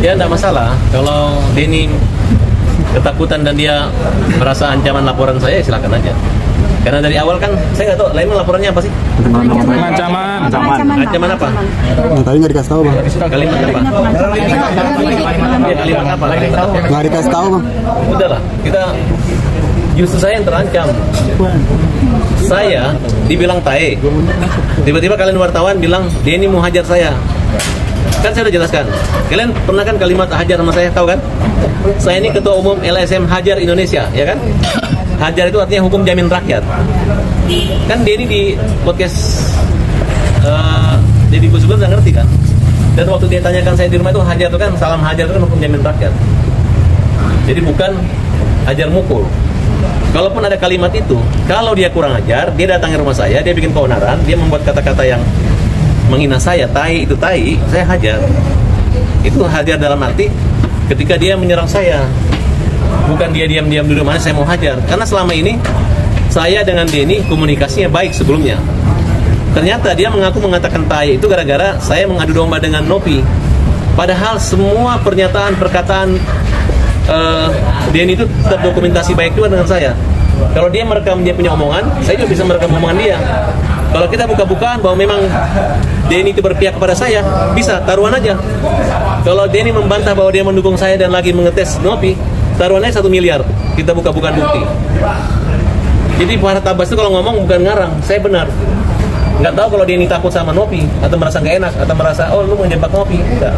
Ya tidak masalah. Kalau Denny ketakutan dan dia merasa ancaman laporan saya, silakan aja. Karena dari awal kan saya nggak tahu lain laporannya apa sih? Ancaman apa? Nah, tadi nggak dikasih tahu bang. Kalimat apa? Ya, kalimat apa? Nggak dikasih tahu bang. Udahlah, kita justru saya yang terancam. Saya dibilang tae. Tiba-tiba kalian wartawan bilang Denny mau hajar saya. Kan saya udah jelaskan. Kalian pernah kan kalimat hajar sama saya, tahu kan? Saya ini ketua umum LSM Hajar Indonesia, ya kan? Hajar itu artinya hukum jamin rakyat. Kan Denny di podcast Deddy Gus Dur udah ngerti kan? Dan waktu dia tanyakan saya di rumah itu hajar itu kan, salam hajar itu kan hukum jamin rakyat. Jadi bukan hajar mukul. Kalaupun ada kalimat itu, kalau dia kurang ajar, dia datang ke rumah saya, dia bikin keonaran, dia membuat kata-kata yang menghina saya, tai itu tai, saya hajar. Itu hajar dalam arti ketika dia menyerang saya, bukan dia diam-diam duduk mana saya mau hajar. Karena selama ini saya dengan Denny komunikasinya baik sebelumnya. Ternyata dia mengaku mengatakan tai itu gara-gara saya mengadu domba dengan Nopi. Padahal semua pernyataan, perkataan Denny itu terdokumentasi baik juga dengan saya. Kalau dia merekam dia punya omongan, saya juga bisa merekam omongan dia. Kalau kita buka-bukaan bahwa memang Denny itu berpihak kepada saya, bisa, taruhan aja. Kalau Denny membantah bahwa dia mendukung saya dan lagi mengetes Nopi, taruhannya 1 miliar. Kita buka-bukaan bukti. Jadi Farhad Abbas itu kalau ngomong bukan ngarang, saya benar. Nggak tahu kalau Denny takut sama Nopi, atau merasa nggak enak, atau merasa, oh lu menjebak Nopi. Enggak.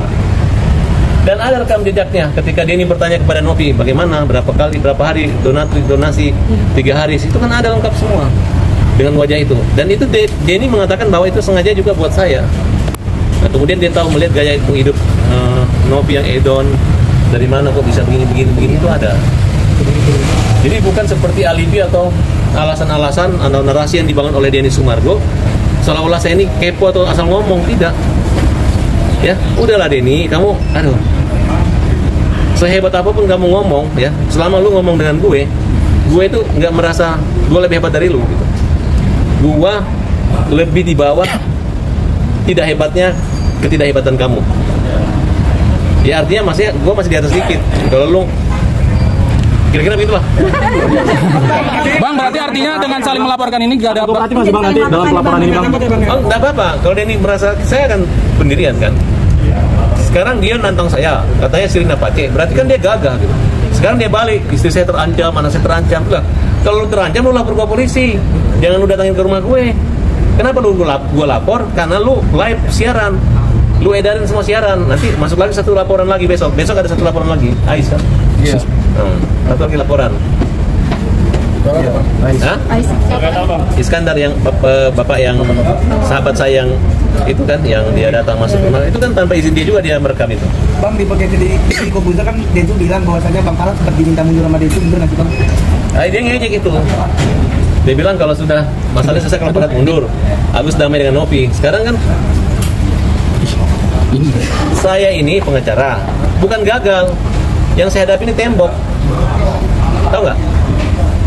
Dan ada rekam jejaknya ketika Denny bertanya kepada Nopi, bagaimana, berapa kali, berapa hari donasi 3 hari, itu kan ada lengkap semua dengan wajah itu. Dan itu Denny mengatakan bahwa itu sengaja juga buat saya. Nah, kemudian dia tahu melihat gaya hidup Nopi yang edon, dari mana kok bisa begini itu ada. Jadi bukan seperti alibi atau alasan-alasan atau narasi yang dibangun oleh Denny Sumargo seolah-olah saya ini kepo atau asal ngomong, tidak. Ya, udahlah Denny, kamu sehebat apapun kamu ngomong, ya, selama lu ngomong dengan gue itu nggak merasa gue lebih hebat dari lu gitu. Gue lebih di bawah tidak hebatnya ketidakhebatan kamu. Ya artinya gue masih di atas dikit. Kalau lu kira-kira begitu lah. Bang, berarti artinya dengan saling melaporkan ini gak ada apa? Berarti masih bang nanti dalam pelaporan ini bang. Oh, nggak apa-apa. Kalau Denny merasa saya kan pendirian kan. Sekarang dia nantang saya, katanya Sirina Pace. Berarti kan dia gagah gitu. Sekarang dia balik, istri saya terancam, anak saya terancam. Lah, kalau lu terancam lu lapor ke polisi. Jangan lu datangin ke rumah gue. Kenapa lu gue lapor? Karena lu live siaran. Lu edarin semua siaran. Nanti masuk lagi 1 laporan lagi besok. Besok ada 1 laporan lagi. Aisyah. Iya. Satu lagi laporan. Iskandar yang bapak yang sahabat saya yang itu kan yang dia datang masuk rumah itu kan tanpa izin dia juga dia merekam itu. Bang, di bagian di komputer kan dia itu bilang bahwasanya Bang Farhad sempat diminta mundur sama dia itu, bener nggak sih Bang? Dia ngejek itu. Dia bilang kalau sudah masalahnya selesai kalau Farhad mundur, Agus damai dengan Nopi. Sekarang kan saya ini pengacara, bukan gagal. Yang saya hadapi ini tembok. Tahu nggak?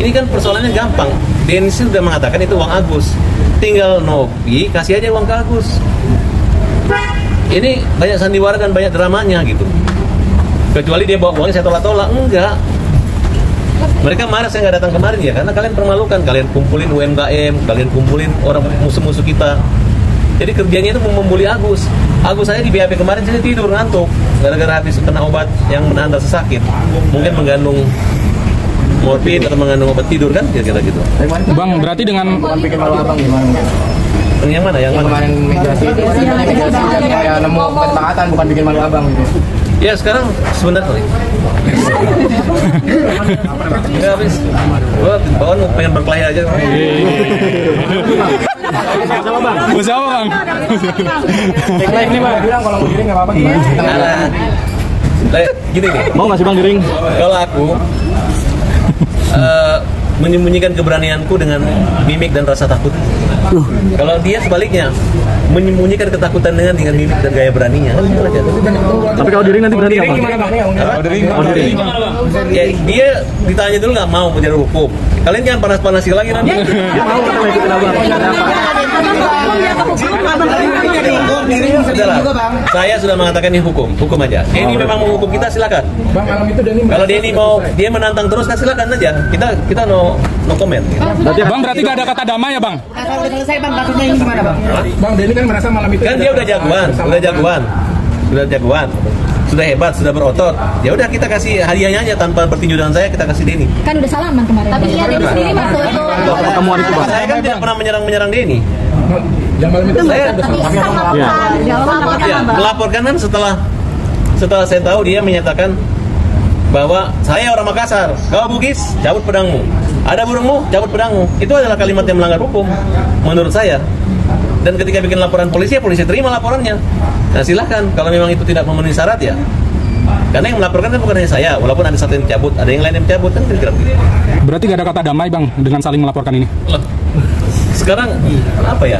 Ini kan persoalannya gampang. Denny sudah mengatakan itu uang Agus. Tinggal Nopi kasih aja uang ke Agus. Ini banyak sandiwara dan banyak dramanya gitu. Kecuali dia bawa uangnya saya tolak-tolak. Enggak. Mereka marah saya nggak datang kemarin ya, karena kalian permalukan. Kalian kumpulin UMKM, kalian kumpulin orang musuh-musuh kita. Jadi kerjanya itu membuli Agus. Agus saya di BAP kemarin saya tidur ngantuk gara-gara habis kena obat yang menahan rasa sakit. Mungkin mengandung morfin atau mengandung obat tidur kan, kira-kira gitu. Bang, berarti dengan Bikin malu abang gimana? Yang mana? Yang mana? Kemarin mediasi itu kayak nemu kesepakatan, bukan bikin malu abang gitu. Ya sekarang sebentar kali. Enggak habis. Gua bawaan pengen berkelahi aja. sama bang. Bersama bang. Live nih bang, bilang kalau mau giring nggak apa-apa gimana? Gini nih. Mau nggak sih bang giring? Kalau aku menyembunyikan keberanianku dengan mimik dan rasa takut. Kalau dia sebaliknya menyembunyikan ketakutan dengan mimik dan gaya beraninya. Tapi kalau giring nanti berani apa? Kalau giring, ya dia ditanya dulu nggak mau menjadi hukum. Kalian jangan panas-panasi lagi nanti. Dia mau kita ikutin abang. Sudahlah, saya sudah mengatakan ini hukum aja. Denny memang menghukum kita, silakan. Bang, malam itu Denny Kalau Denny mau dia menantang terus, kan silakan aja. Kita no comment. Bang, berarti gak ada kata damai ya, Bang? kalau udah selesai Bang, kasusnya ini gimana Bang? Bang, Denny kan merasa malam itu Kan dia udah jagoan, sudah hebat, sudah berotot. Ya udah kita kasih hadiahnya aja tanpa bertinju dengan saya, kita kasih Denny. Kan udah salaman kemarin. Tapi iya Denny sendiri waktu itu. Pertemuan itu, Bang. Saya kan tidak pernah menyerang Denny. yang malam itu Saya Ya. melaporkan kan setelah saya tahu dia menyatakan bahwa saya orang Makassar, kau Bugis, cabut pedangmu. Ada burungmu, cabut pedangmu. Itu adalah kalimat yang melanggar hukum menurut saya. Dan ketika bikin laporan polisi, ya polisi terima laporannya. Nah silahkan, kalau memang itu tidak memenuhi syarat ya. Karena yang melaporkan kan bukan hanya saya, walaupun ada satu yang cabut, ada yang lain yang cabut kan kira-kira begitu. Berarti gak ada kata damai, Bang, dengan saling melaporkan ini? Loh, sekarang apa ya?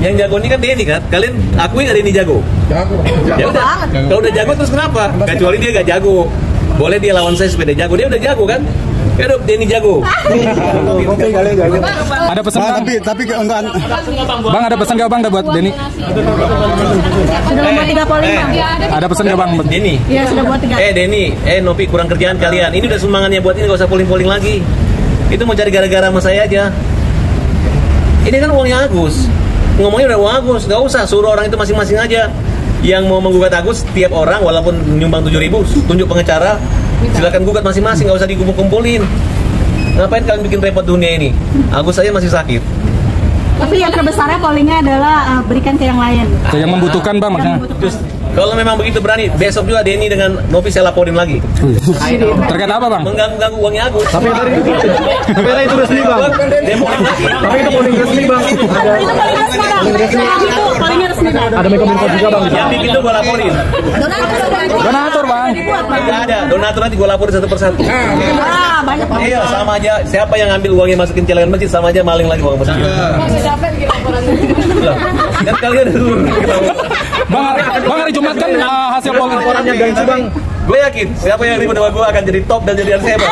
Yang jago ini kan Denny kan? Kalian akui nggak Denny jago? Ya udah, kalau udah jago terus kenapa? Kecuali dia gak jago. Boleh dia lawan saya sepeda jago, dia udah jago kan? Ya udah Denny jago. Ada pesan, Bang? Tapi enggak. Bang, ada pesan gak, Bang, buat Denny? Sudah buat 3 polling Bang. Ada pesan gak, Bang? Denny. Iya sudah buat 3. Denny, Novi kurang kerjaan kalian. Ini udah sumbangannya buat ini, gak usah polling-polling lagi. Itu mau cari gara-gara sama saya aja. Ini kan uangnya Agus. Ngomongnya udah uang Agus, gak usah suruh orang itu masing-masing aja. Yang mau menggugat Agus, tiap orang walaupun nyumbang 7.000, tunjuk pengacara, silakan gugat masing-masing, gak usah dikumpul-kumpulin. Ngapain kalian bikin repot dunia ini? Agus aja masih sakit. Tapi yang terbesarnya pollingnya adalah berikan ke yang lain. Ke yang membutuhkan, Bang, maksudnya? Terus, kalau memang begitu berani, besok juga Denny dengan Novi saya laporin lagi. Terkait apa, Bang? Mengganggu uangnya Agus. Tapi itu resmi, Bang. Tapi itu polling resmi, Bang. Pollingnya resmi Bang. Ada Menkominfo juga, Bang. Yang bikin itu gue laporin. Donatur, Bang. Tidak ada, donatur nanti gue laporin satu persatu. Banyak Bang. Iya, sama aja. Siapa yang ambil uangnya masukin celengan masjid, sama aja maling lagi uang masjid. Loh, kan kalian Bang, hari Jumat kan hasil polling. Laporannya gengsi, Bang. gue yakin siapa yang ribut sama gue akan jadi top dan jadi yang hebat.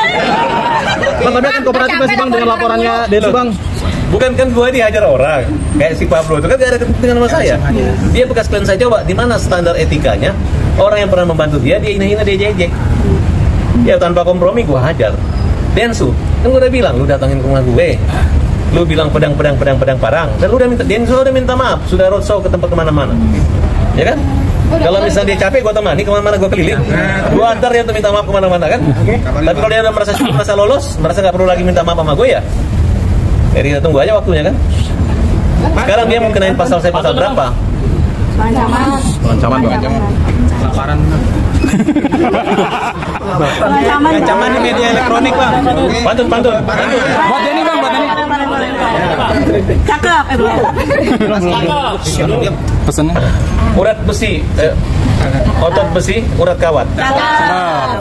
Bang, tapi kan kooperatif masih, Bang, dengan laporannya Denny, Bang. Bukan kan gue dihajar orang kayak si Pablo itu kan gak ada kepentingan sama saya. Dia bekas klien saya, coba di mana standar etikanya orang yang pernah membantu dia hina-hina, dia jejek. Ya tanpa kompromi gue hajar. Densu, kan gue udah bilang lu datangin ke rumah gue, lu bilang pedang parang, dan lu udah minta, Densu udah minta maaf, sudah roadshow ke tempat kemana-mana, ya kan? Kalau misalnya dia capek, gue temani kemana-mana, gue keliling, gue antar dia untuk minta maaf kemana-mana kan? Tapi kalau dia udah merasa cukup, merasa lolos, merasa nggak perlu lagi minta maaf sama gue ya, jadi kita tunggu aja waktunya kan? Sekarang dia mau kenain pasal saya pasal berapa? Ancaman, Bang. Ancaman di media elektronik, Bang. Pantun. Buat Denny, Bang, buat Denny. Cakep, Pesannya? Urat besi, otot besi, urat kawat.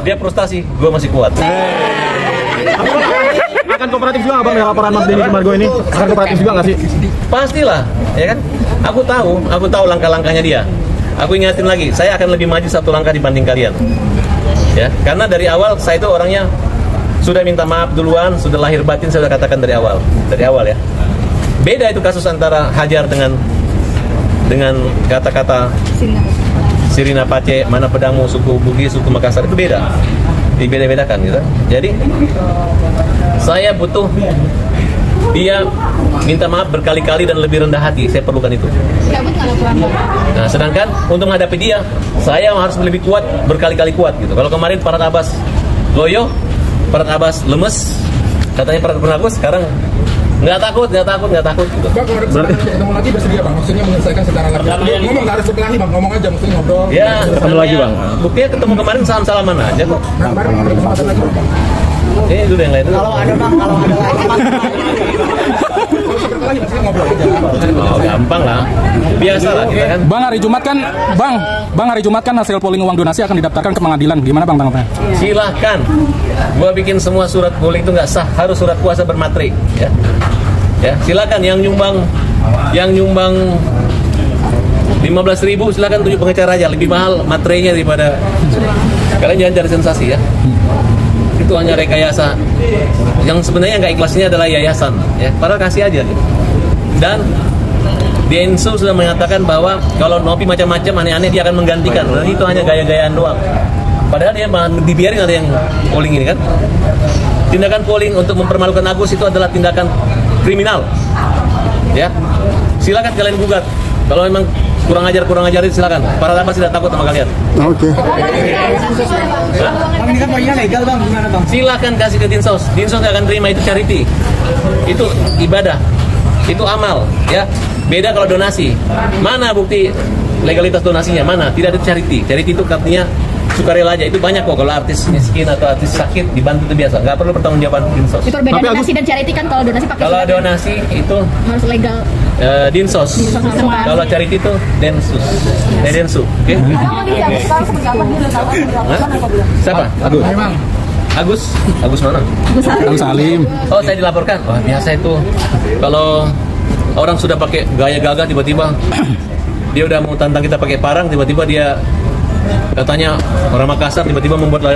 Dia frustasi, gue masih kuat. Akan kooperatif juga, Bang, dengan laporan Mas Denny Sumargo ini? Akan kooperatif juga nggak sih? Pastilah, ya kan? Aku tahu langkah-langkahnya dia. Aku ingatin lagi, saya akan lebih maju satu langkah dibanding kalian. Ya, karena dari awal saya itu orangnya sudah minta maaf duluan, sudah lahir batin saya sudah katakan dari awal ya. Beda itu kasus antara Hajar dengan kata-kata Sirina Pace, mana pedangmu, suku Bugis, suku Makassar, itu beda. Dibeda-bedakan gitu. Jadi saya butuh dia minta maaf berkali-kali dan lebih rendah hati, saya perlukan itu. Nah, sedangkan untuk menghadapi dia, saya harus lebih kuat, berkali-kali kuat gitu. Kalau kemarin Farhad Abbas loyo, Farhad Abbas lemes, katanya Farhad Abbas sekarang nggak takut gitu. Bang, kalau ada ketemu lagi bersedia, Bang. Maksudnya menyelesaikan secara laki-laki. Ngomong nggak harus berkelahi, Bang. Ngomong aja, maksudnya ngobrol. Ya, Ketemu lagi, Bang. buktinya ketemu kemarin salam-salaman aja kok. Nah, kemarin ada kesempatan lagi, Bang. Ini dulu yang lain dulu. Kalau ada berkelahi, maksudnya ngobrol aja. Oh, gampang lah. Biasa lah kita kan. Bang, hari Jumat kan hasil polling uang donasi akan didaftarkan ke pengadilan. Gimana, Bang, tanggapannya? Silahkan. Gua bikin semua surat polling itu nggak sah, harus surat kuasa bermateri. Ya, silakan yang nyumbang 15.000 silakan tunjuk pengacara aja, lebih mahal materinya daripada kalian jangan cari sensasi ya. Itu hanya rekayasa. Yang sebenarnya nggak ikhlasnya adalah yayasan, ya. Padahal kasih aja. Gitu. Dan Densus sudah mengatakan bahwa kalau Nopi macam-macam aneh-aneh dia akan menggantikan. Nah, itu hanya gaya-gayaan doang. Padahal dia dibiarin ada yang polling ini kan. Tindakan polling untuk mempermalukan Agus itu adalah tindakan kriminal. Ya. Silakan kalian gugat. Kalau memang kurang ajar itu silakan. Para lapas tidak takut sama kalian. Oke. Bang, ini kan poinnya legal bang, gimana bang? Silakan kasih ke Dinsos. Dinsos nggak akan terima, itu charity. Itu ibadah. Itu amal, ya. Beda kalau donasi. Mana bukti legalitas donasinya? Mana? Tidak ada charity. Charity itu artinya sukarela aja. Itu banyak kok kalau artis miskin atau artis sakit dibantu itu biasa. Nggak perlu pertanggungjawaban Dinsos. Itu beda donasi dan charity kan, kalau donasi pakai Kalau surat donasi itu harus legal. Dinsos. Kalau charity itu Densus. Densu. Oke? Hah? Siapa? Agus mana? Agus Salim. Oh, saya dilaporkan. Wah, biasa itu. Kalau orang sudah pakai gaya gagah tiba-tiba dia udah mau tantang kita pakai parang, tiba-tiba dia katanya orang Makassar, tiba-tiba membuat